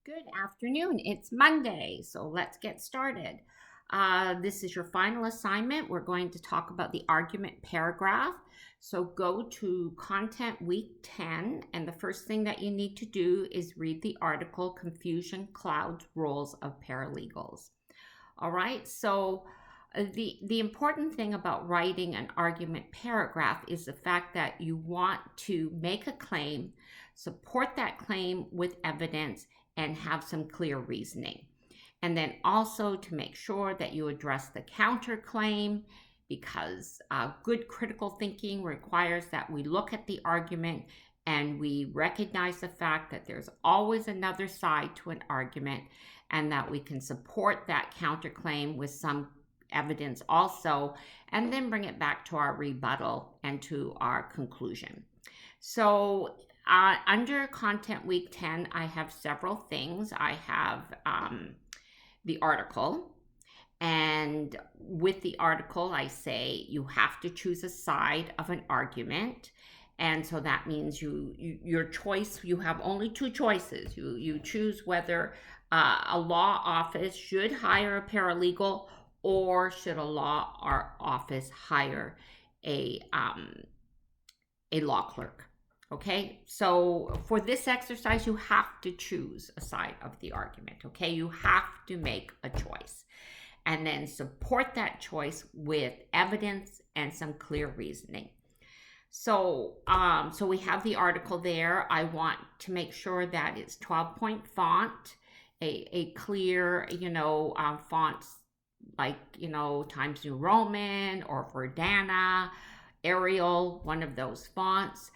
Good afternoon. It's Monday, so let's get started. This is your final assignment. We're going to talk about the argument paragraph. So go to Content Week 10, and the first thing that you need to do is read the article, Confusion Clouds Roles of Paralegals. All right, so the important thing about writing an argument paragraph is the fact that you want to make a claim, support that claim with evidence, and have some clear reasoning. And then also to make sure that you address the counterclaim, because good critical thinking requires that we look at the argument and we recognize the fact that there's always another side to an argument, and that we can support that counterclaim with some evidence also, and then bring it back to our rebuttal and to our conclusion. So under Content Week 10, I have several things. I have the article, and with the article, I say you have to choose a side of an argument. And so that means your choice, you have only two choices. You choose whether a law office should hire a paralegal, or should a law office hire a law clerk. Okay, so for this exercise, you have to choose a side of the argument. Okay, you have to make a choice and then support that choice with evidence and some clear reasoning. So we have the article there. I want to make sure that it's 12-point font, a clear, fonts like, Times New Roman or Verdana, Arial, one of those fonts.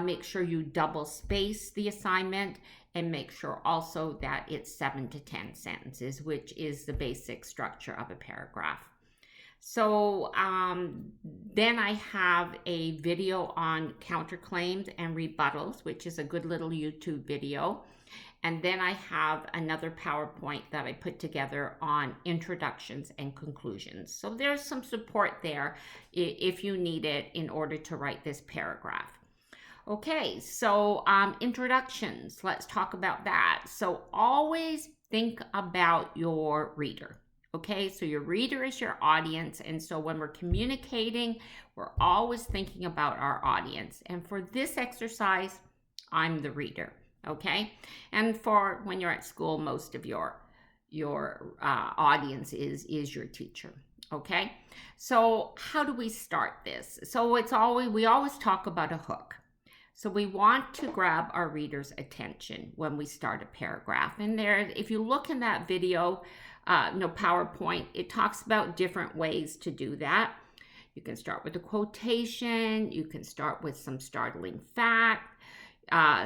Make sure you double space the assignment, and make sure also that it's 7 to 10 sentences, which is the basic structure of a paragraph. So then I have a video on counterclaims and rebuttals, which is a good little YouTube video. And then I have another PowerPoint that I put together on introductions and conclusions. So there's some support there if you need it in order to write this paragraph. Okay, so introductions, let's talk about that. So always think about your reader. Okay, so your reader is your audience. And so when we're communicating, we're always thinking about our audience. And for this exercise, I'm the reader. Okay, and for when you're at school, most of your audience is your teacher. Okay, so how do we start this? So we always talk about a hook. So we want to grab our reader's attention when we start a paragraph. And there, if you look in that video, PowerPoint, it talks about different ways to do that. You can start with a quotation. You can start with some startling fact,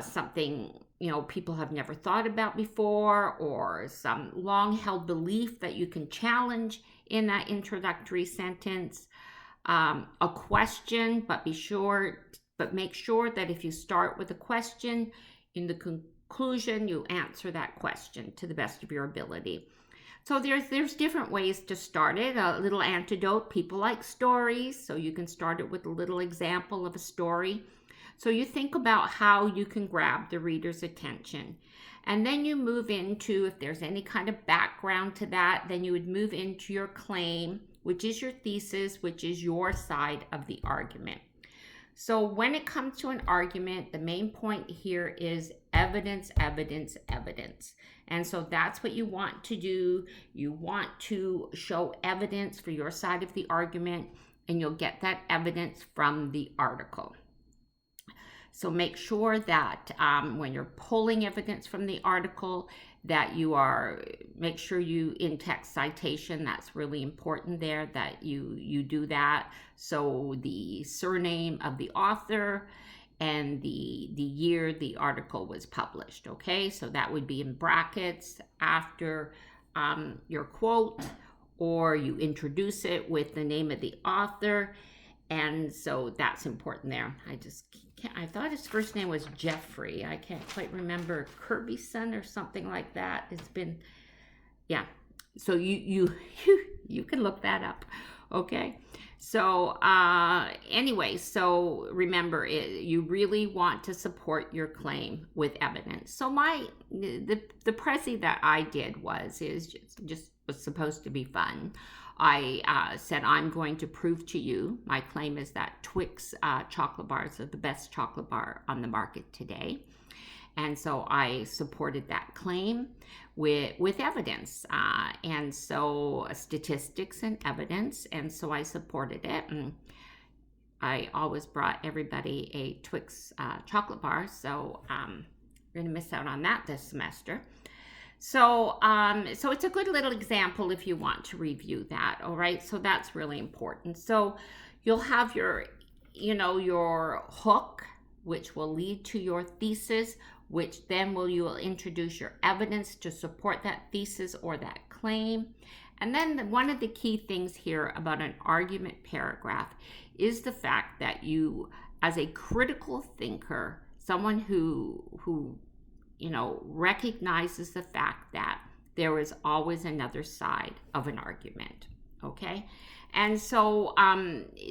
something people have never thought about before, or some long-held belief that you can challenge in that introductory sentence. A question, but make sure that if you start with a question, in the conclusion, you answer that question to the best of your ability. So there's different ways to start it. A little antidote, people like stories, so you can start it with a little example of a story. So you think about how you can grab the reader's attention. And then you move into, if there's any kind of background to that, then you would move into your claim, which is your thesis, which is your side of the argument. So when it comes to an argument, the main point here is evidence, evidence, evidence. And so that's what you want to do. You want to show evidence for your side of the argument, and you'll get that evidence from the article. So make sure that when you're pulling evidence from the article, that make sure you in-text citation. That's really important there, that you do that. So the surname of the author and the year the article was published. Okay, so that would be in brackets after your quote, or you introduce it with the name of the author. And so that's important there. I thought his first name was Jeffrey. I can't quite remember. Kirbyson or something like that. It's been, yeah. So you can look that up. Okay. So anyway, so remember, you really want to support your claim with evidence. So the Prezi that I did is just was supposed to be fun. I said, I'm going to prove to you, my claim is that Twix chocolate bars are the best chocolate bar on the market today. And so I supported that claim with evidence, and so statistics and evidence. And so I supported it. And I always brought everybody a Twix chocolate bar. So you're going to miss out on that this semester. So it's a good little example if you want to review that. All right. So that's really important. So you'll have your hook, which will lead to your thesis, which then you will introduce your evidence to support that thesis or that claim. And then one of the key things here about an argument paragraph is the fact that you, as a critical thinker, someone who recognizes the fact that there is always another side of an argument, okay? And so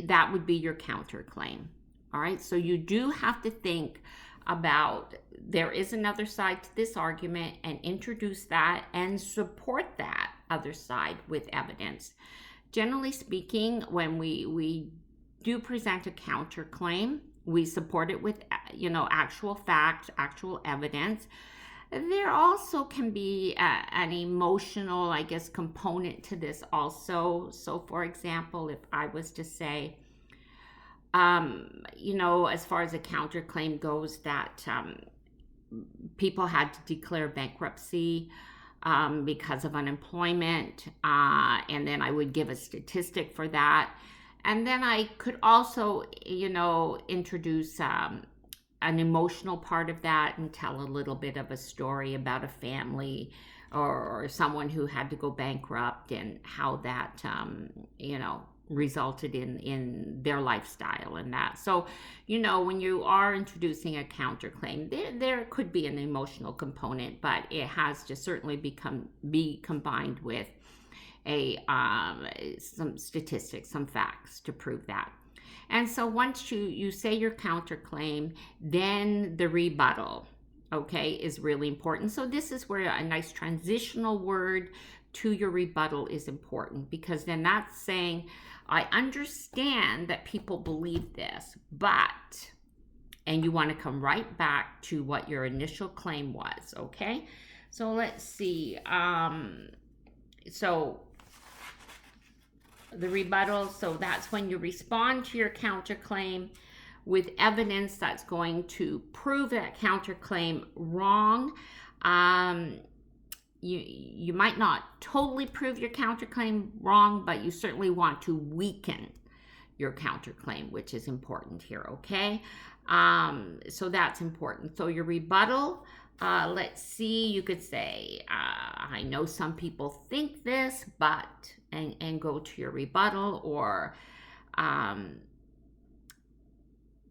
that would be your counterclaim, all right? So you do have to think about there is another side to this argument and introduce that and support that other side with evidence. Generally speaking, when we do present a counterclaim, we support it with actual facts, actual evidence. There also can be an emotional, I guess, component to this also. So for example, if I was to say, as far as a counterclaim goes, that people had to declare bankruptcy because of unemployment, and then I would give a statistic for that. And then I could also, introduce an emotional part of that and tell a little bit of a story about a family or someone who had to go bankrupt and how that, resulted in their lifestyle and that. So, when you are introducing a counterclaim, there could be an emotional component, but it has to certainly be combined with some statistics, some facts to prove that. And so once you say your counterclaim, then the rebuttal, okay, is really important. So this is where a nice transitional word to your rebuttal is important, because then that's saying, I understand that people believe this, but, and you want to come right back to what your initial claim was, okay? So let's see. So the rebuttal, so that's when you respond to your counterclaim with evidence that's going to prove that counterclaim wrong. You might not totally prove your counterclaim wrong, but you certainly want to weaken your counterclaim, which is important here, okay? So that's important. So your rebuttal, let's see, you could say, I know some people think this, but, and go to your rebuttal, or,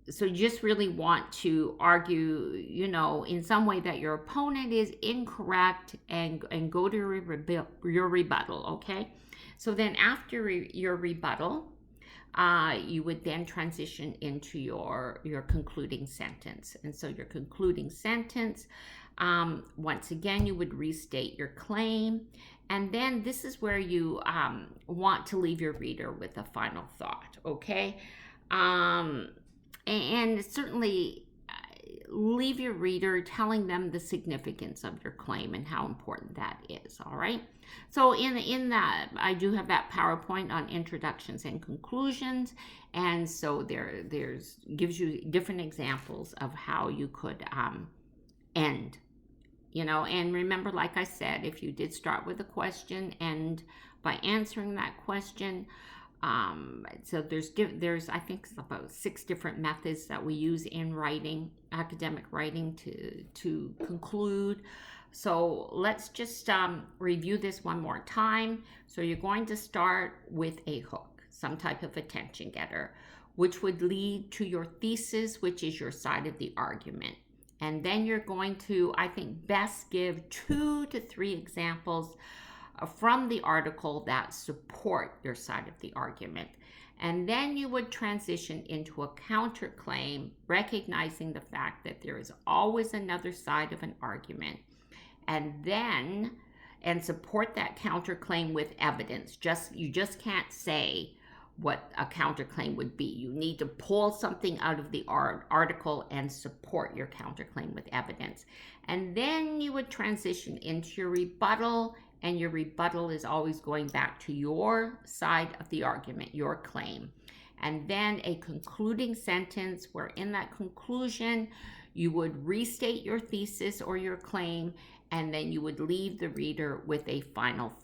so you just really want to argue, in some way that your opponent is incorrect, and go to your rebuttal, okay? So then after your rebuttal, you would then transition into your concluding sentence. And so your concluding sentence, once again, you would restate your claim. And then this is where you want to leave your reader with a final thought, okay? And certainly leave your reader telling them the significance of your claim and how important that is, all right? So in that, I do have that PowerPoint on introductions and conclusions, and so there's gives you different examples of how you could end, and remember, like I said, if you did start with a question, end by answering that question. So there's I think about 6 different methods that we use in writing, academic writing, to conclude. So let's just review this one more time. So you're going to start with a hook, some type of attention getter, which would lead to your thesis, which is your side of the argument. And then you're going to, I think, best give 2 to 3 examples from the article that support your side of the argument. And then you would transition into a counterclaim, recognizing the fact that there is always another side of an argument. And support that counterclaim with evidence. You just can't say what a counterclaim would be. You need to pull something out of the article and support your counterclaim with evidence. And then you would transition into your rebuttal, and your rebuttal is always going back to your side of the argument, your claim. And then a concluding sentence where in that conclusion you would restate your thesis or your claim, and then you would leave the reader with a final thought.